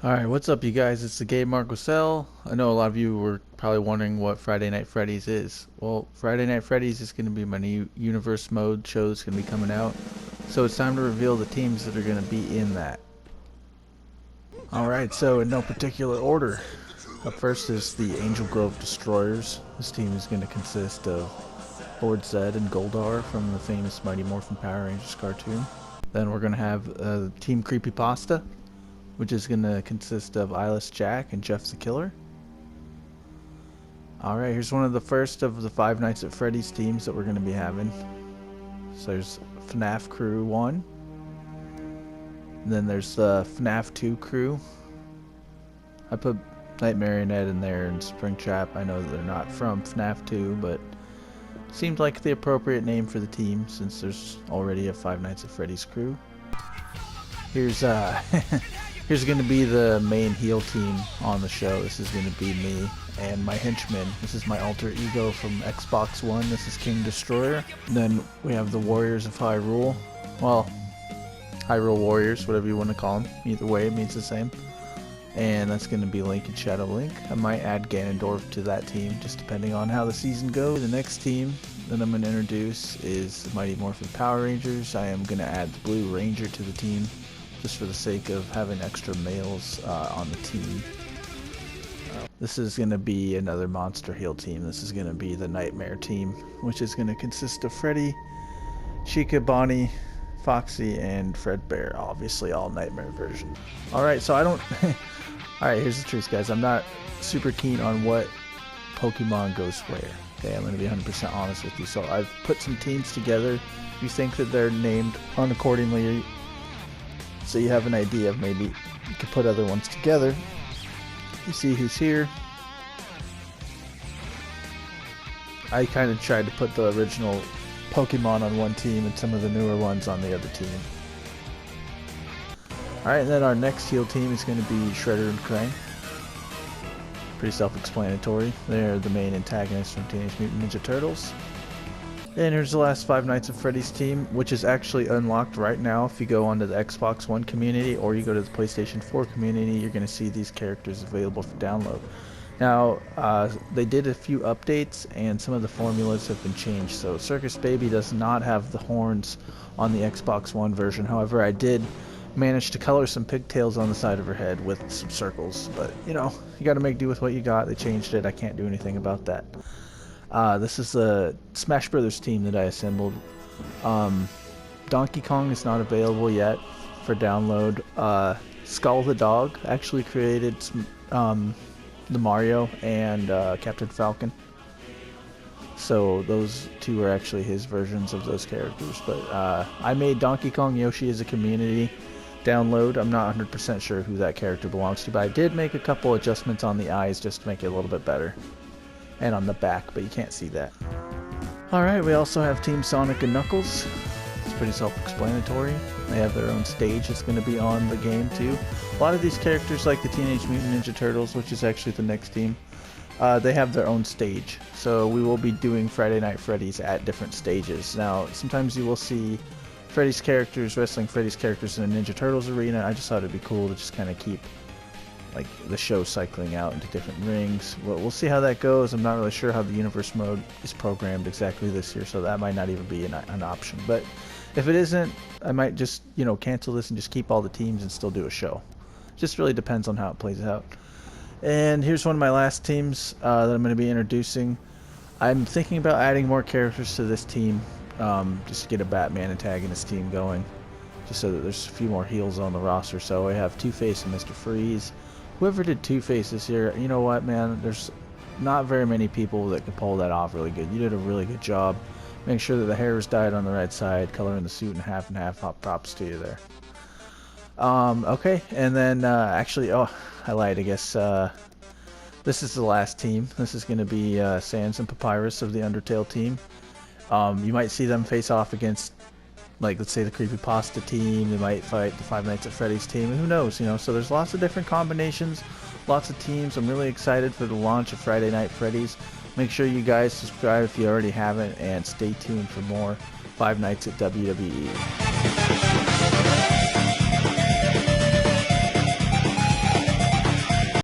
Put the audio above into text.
Alright, what's up you guys? It's the Game Marquisel. I know a lot of you were probably wondering what Friday Night Freddy's is. Well, Friday Night Freddy's is going to be my new universe mode show that's going to be coming out. So it's time to reveal the teams that are going to be in that. Alright, so in no particular order. Up first is the Angel Grove Destroyers. This team is going to consist of Lord Zed and Goldar from the famous Mighty Morphin Power Rangers cartoon. Then we're going to have Team Creepypasta, which is going to consist of Eyeless Jack and Jeff the Killer. Alright, here's one of the first of the Five Nights at Freddy's teams that we're going to be having. So there's FNAF Crew 1. And then there's the FNAF 2 crew. I put Night Marionette in there and Springtrap. I know that they're not from FNAF 2, but seemed like the appropriate name for the team since there's already a Five Nights at Freddy's crew. Here's here's going to be the main heel team on the show. This is going to be me and my henchman. This is my alter ego from Xbox One. This is King Destroyer. And then we have the Warriors of Hyrule. Well, Hyrule Warriors, whatever you want to call them. Either way, it means the same. And that's going to be Link and Shadow Link. I might add Ganondorf to that team, just depending on how the season goes. The next team that I'm going to introduce is the Mighty Morphin Power Rangers. I am going to add the Blue Ranger to the team, just for the sake of having extra males on the team. This is going to be another monster heel team. This is going to be the Nightmare team, which is going to consist of Freddy, Chica, Bonnie, Foxy, and Fredbear. Obviously all Nightmare version. Alright, so I don't... Alright, here's the truth, guys. I'm not super keen on what Pokemon goes where. Okay, I'm going to be 100% honest with you. So I've put some teams together. If you think that they're named unaccordingly, so you have an idea of maybe you could put other ones together. You see who's here. I kind of tried to put the original Pokemon on one team and some of the newer ones on the other team. Alright, and then our next heel team is going to be Shredder and Krang. Pretty self-explanatory. They're the main antagonists from Teenage Mutant Ninja Turtles. And here's the last Five Nights at Freddy's team, which is actually unlocked right now. If you go onto the Xbox One community or you go to the PlayStation 4 community, you're going to see these characters available for download. Now, they did a few updates and some of the formulas have been changed. So Circus Baby does not have the horns on the Xbox One version. However, I did manage to color some pigtails on the side of her head with some circles. But, you know, you got to make do with what you got. They changed it. I can't do anything about that. This is the Smash Brothers team that I assembled. Donkey Kong is not available yet for download. Skull the Dog actually created the Mario and Captain Falcon. So those two are actually his versions of those characters. But I made Donkey Kong Yoshi as a community download. I'm not 100% sure who that character belongs to, but I did make a couple adjustments on the eyes just to make it a little bit better. And on the back, but you can't see that. Alright, we also have Team Sonic and Knuckles. It's pretty self-explanatory. They have their own stage that's going to be on the game too. A lot of these characters, like the Teenage Mutant Ninja Turtles, which is actually the next team, they have their own stage. So we will be doing Friday Night Freddy's at different stages. Now, sometimes you will see Freddy's characters wrestling Freddy's characters in a Ninja Turtles arena. I just thought it'd be cool to just kind of keep like the show cycling out into different rings. Well, we'll see how that goes. I'm not really sure how the universe mode is programmed exactly this year, so that might not even be an option. But if it isn't, I might just, you know, cancel this and just keep all the teams and still do a show. Just really depends on how it plays out. And here's one of my last teams that I'm going to be introducing. I'm thinking about adding more characters to this team, just to get a Batman antagonist team going, just so that there's a few more heels on the roster. So I have Two-Face and Mr. Freeze. Whoever did Two-Face this year, you know what, man, there's not very many people that can pull that off really good. You did a really good job. Make sure that the hair was dyed on the right side, coloring the suit in half and half. Props to you there. Okay, and then actually, oh, I lied, I guess. This is the last team. This is going to be Sans and Papyrus of the Undertale team. You might see them face off against, like, let's say the Creepypasta team. They might fight the Five Nights at Freddy's team, and who knows, you know. So there's lots of different combinations, lots of teams. I'm really excited for the launch of Friday Night Freddy's. Make sure you guys subscribe if you already haven't, and stay tuned for more Five Nights at WWE.